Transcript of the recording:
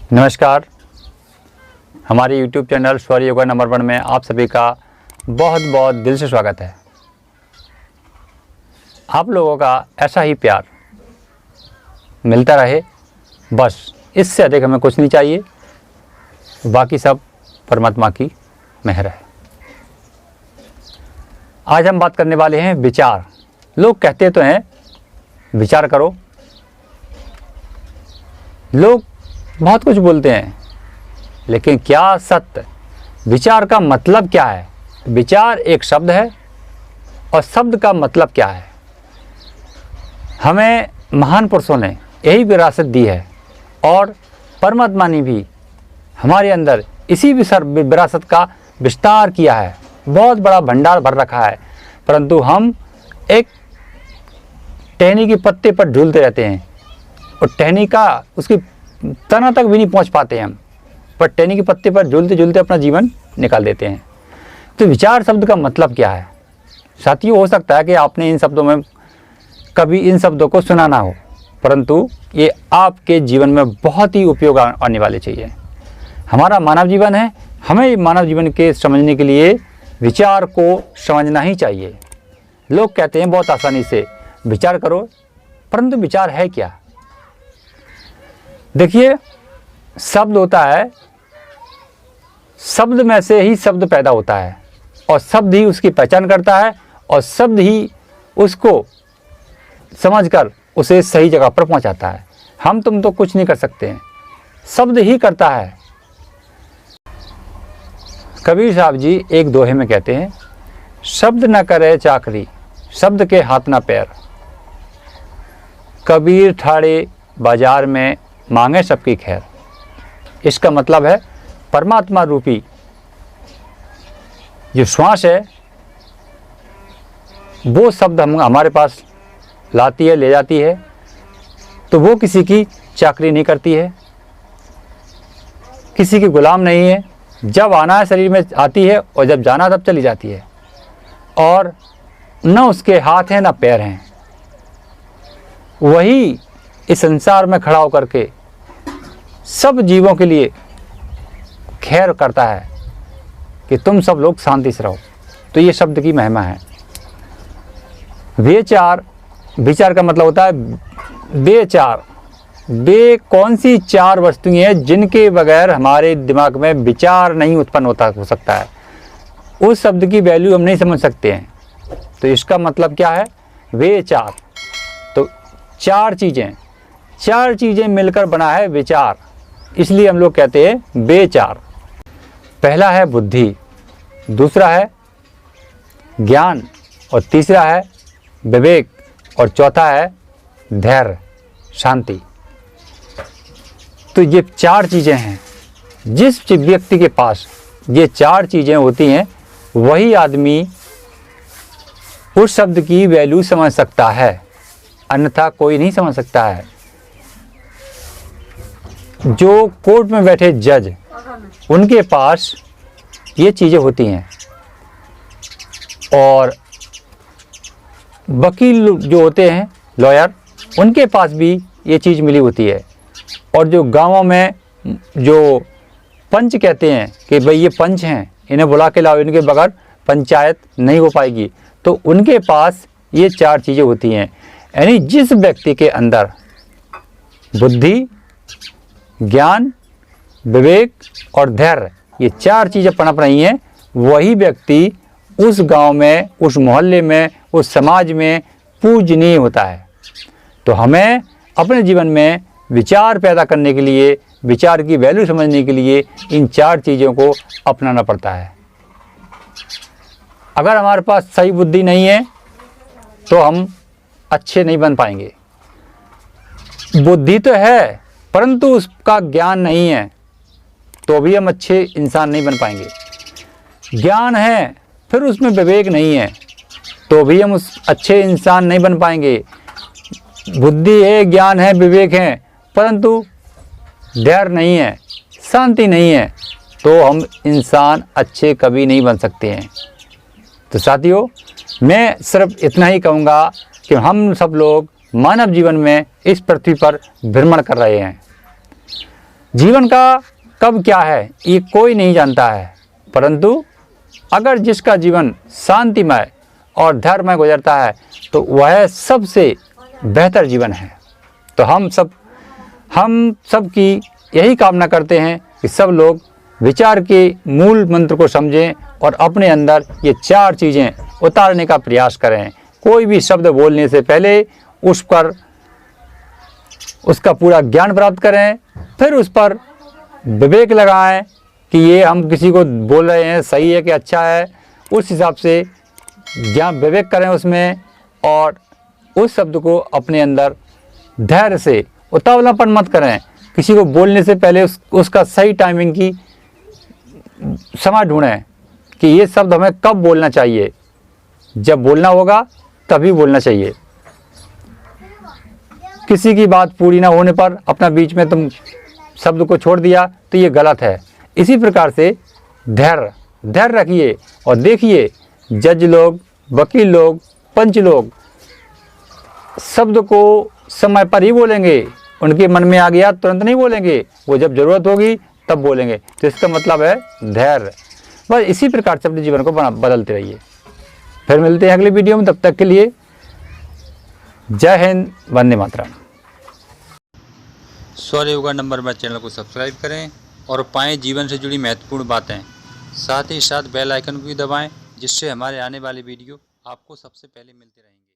नमस्कार। हमारे YouTube channel स्वर योगा नंबर 1 में आप सभी का बहुत बहुत दिल से स्वागत है। आप लोगों का ऐसा ही प्यार मिलता रहे, बस इससे अधिक हमें कुछ नहीं चाहिए। बाकी सब परमात्मा की मेहर है। आज हम बात करने वाले हैं विचार। लोग कहते तो हैं विचार करो, लोग बहुत कुछ बोलते हैं, लेकिन क्या सत्य विचार का मतलब क्या है? विचार एक शब्द है और शब्द का मतलब क्या है? हमें महान पुरुषों ने यही विरासत दी है और परमात्मा ने भी हमारे अंदर इसी विरासत का विस्तार किया है। बहुत बड़ा भंडार भर रखा है, परंतु हम एक टहनी के पत्ते पर झूलते रहते हैं और टहनी का उसकी तना तक भी नहीं पहुंच पाते हम, पर टहनी के पत्ते पर झूलते झूलते अपना जीवन निकाल देते हैं। तो विचार शब्द का मतलब क्या है? साथियों, हो सकता है कि आपने इन शब्दों में कभी इन शब्दों को सुना ना हो, परंतु ये आपके जीवन में बहुत ही उपयोग आने वाले चाहिए। हमारा मानव जीवन है, हमें मानव जीवन के समझने के लिए विचार को समझना ही चाहिए। लोग कहते हैं बहुत आसानी से विचार करो, परंतु विचार है क्या? देखिए, शब्द होता है, शब्द में से ही शब्द पैदा होता है और शब्द ही उसकी पहचान करता है और शब्द ही उसको समझकर उसे सही जगह पर पहुंचाता है। हम तुम तो कुछ नहीं कर सकते हैं, शब्द ही करता है। कबीर साहब जी एक दोहे में कहते हैं, शब्द न करे चाकरी, शब्द के हाथ न पैर। कबीर ठाड़े बाजार में मांगे सबकी खैर। इसका मतलब है परमात्मा रूपी जो श्वास है, वो शब्द हमारे पास लाती है, ले जाती है, तो वो किसी की चाकरी नहीं करती है, किसी की गुलाम नहीं है। जब आना है शरीर में आती है और जब जाना तब चली जाती है, और न उसके हाथ हैं न पैर हैं। वही इस संसार में खड़ा होकर के सब जीवों के लिए खैर करता है कि तुम सब लोग शांति से रहो। तो ये शब्द की महिमा है। विचार का मतलब होता है बेचार। बे कौन सी चार वस्तुएं हैं जिनके बगैर हमारे दिमाग में विचार नहीं उत्पन्न हो सकता है? उस शब्द की वैल्यू हम नहीं समझ सकते हैं। तो इसका मतलब क्या है? विचार। तो चार चीज़ें मिलकर बना है विचार, इसलिए हम लोग कहते हैं बेचार। पहला है बुद्धि, दूसरा है ज्ञान, और तीसरा है विवेक, और चौथा है धैर्य, शांति। तो ये चार चीज़ें हैं। जिस व्यक्ति के पास ये चार चीज़ें होती हैं, वही आदमी उस शब्द की वैल्यू समझ सकता है, अन्यथा कोई नहीं समझ सकता है। जो कोर्ट में बैठे जज, उनके पास ये चीज़ें होती हैं, और वकील जो होते हैं, लॉयर, उनके पास भी ये चीज़ मिली होती है। और जो गांवों में जो पंच कहते हैं कि भाई ये पंच हैं, इन्हें बुला के लाओ, इनके बगैर पंचायत नहीं हो पाएगी, तो उनके पास ये चार चीज़ें होती हैं। यानी जिस व्यक्ति के अंदर बुद्धि, ज्ञान, विवेक और धैर्य, ये चार चीज़ें पनप रही हैं, वही व्यक्ति उस गांव में, उस मोहल्ले में, उस समाज में पूजनीय होता है। तो हमें अपने जीवन में विचार पैदा करने के लिए, विचार की वैल्यू समझने के लिए इन चार चीज़ों को अपनाना पड़ता है। अगर हमारे पास सही बुद्धि नहीं है तो हम अच्छे नहीं बन पाएंगे। बुद्धि तो है, परंतु उसका ज्ञान नहीं है, तो भी हम अच्छे इंसान नहीं बन पाएंगे। ज्ञान है, फिर उसमें विवेक नहीं है, तो भी हम उस अच्छे इंसान नहीं बन पाएंगे। बुद्धि है, ज्ञान है, विवेक है, परंतु धैर्य नहीं है, शांति नहीं है, तो हम इंसान अच्छे कभी नहीं बन सकते हैं। तो साथियों, मैं सिर्फ इतना ही कहूँगा कि हम सब लोग मानव जीवन में इस पृथ्वी पर भ्रमण कर रहे हैं। जीवन का कब क्या है ये कोई नहीं जानता है, परंतु अगर जिसका जीवन शांतिमय और धैर्यमय गुजरता है तो वह सबसे बेहतर जीवन है। तो हम सब की यही कामना करते हैं कि सब लोग विचार के मूल मंत्र को समझें और अपने अंदर ये 4 चीज़ें उतारने का प्रयास करें। कोई भी शब्द बोलने से पहले उस पर उसका पूरा ज्ञान प्राप्त करें, फिर उस पर विवेक लगाएं कि ये हम किसी को बोल रहे हैं सही है कि अच्छा है। उस हिसाब से ज्ञान विवेक करें उसमें, और उस शब्द को अपने अंदर धैर्य से, उतावलापन मत करें। किसी को बोलने से पहले उसका सही टाइमिंग की समय ढूंढें कि ये शब्द हमें कब बोलना चाहिए। जब बोलना होगा तभी बोलना चाहिए। किसी की बात पूरी ना होने पर अपना बीच में तुम शब्द को छोड़ दिया तो ये गलत है। इसी प्रकार से धैर्य रखिए और देखिए जज लोग, वकील लोग, पंच लोग शब्द को समय पर ही बोलेंगे। उनके मन में आ गया तुरंत नहीं बोलेंगे, वो जब ज़रूरत होगी तब बोलेंगे। तो इसका मतलब है धैर्य। बस इसी प्रकार से अपने जीवन को बदलते रहिए। फिर मिलते हैं अगली वीडियो में, तब तक के लिए जय हिंद, वंदे मातरम। सौर्य योगा नंबर में चैनल को सब्सक्राइब करें और पाएं जीवन से जुड़ी महत्वपूर्ण बातें। साथ ही साथ बेल आइकन को भी दबाएं, जिससे हमारे आने वाले वीडियो आपको सबसे पहले मिलते रहेंगे।